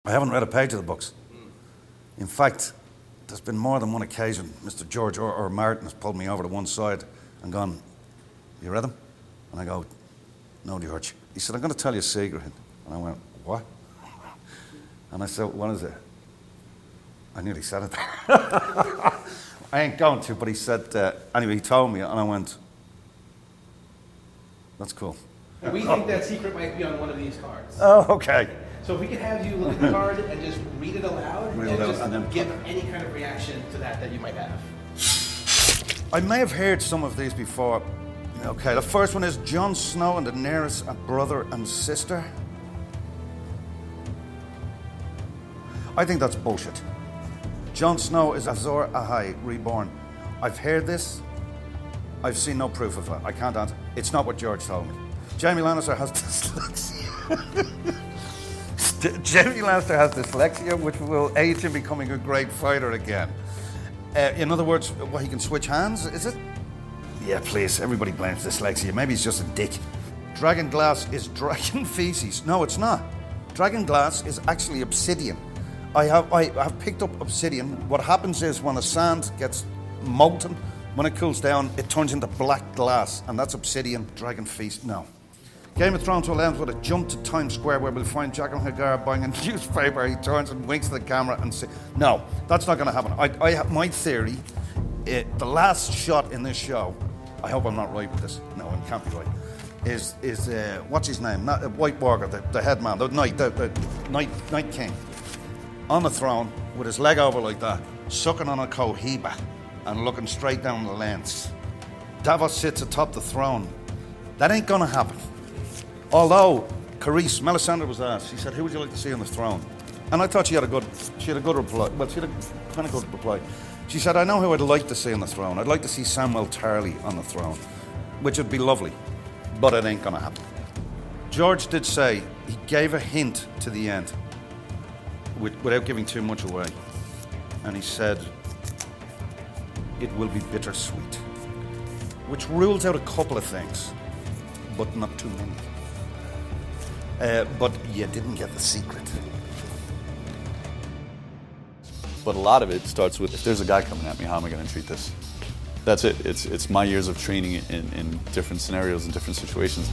I haven't read a page of the books. In fact, there's been more than one occasion Mr. George or Martin has pulled me over to one side and gone, "You read them?" And I go, "No, George." He said, "I'm going to tell you a secret." And I went, "What?" And I said, "What is it?" I nearly said it. I ain't going to, but he said, anyway, he told me, and I went, "That's cool." We think that secret might be on one of these cards. Oh, okay. So if we could have you look at the card and just read it aloud and then give any kind of reaction to that you might have. I may have heard some of these before. Okay, the first one is Jon Snow and Daenerys are brother and sister. I think that's bullshit. Jon Snow is Azor Ahai reborn. I've heard this. I've seen no proof of it. I can't answer. It's not what George told me. Jaime Lannister has dyslexia. Jaime Lannister has dyslexia, which will aid him becoming a great fighter again. In other words, he can switch hands, is it? Yeah, please, everybody blames dyslexia. Maybe he's just a dick. Dragon glass is dragon feces. No, it's not. Dragon glass is actually obsidian. I have picked up obsidian. What happens is when the sand gets molten, when it cools down, it turns into black glass, and that's obsidian. Dragon feces, no. Game of Thrones will end with a jump to Times Square where we'll find Jaqen H'ghar buying a newspaper. He turns and winks at the camera and says, "No, that's not going to happen." I have my theory. The last shot in this show, I hope I'm not right with this. No, it can't be right. Is what's his name? Not White Walker, the head man, the Night King, on the throne with his leg over like that, sucking on a cohiba and looking straight down the lens. Davos sits atop the throne. That ain't going to happen. Although Melisandre was asked, she said, "Who would you like to see on the throne?" And I thought she had a good reply. Well, she had a kind of good reply. She said, "I know who I'd like to see on the throne. I'd like to see Samwell Tarly on the throne, which would be lovely, but it ain't gonna happen." George did say he gave a hint to the end, without giving too much away, and he said it will be bittersweet, which rules out a couple of things, but not too many. But you didn't get the secret. But a lot of it starts with, if there's a guy coming at me, how am I going to treat this? That's it. It's my years of training in different scenarios and different situations.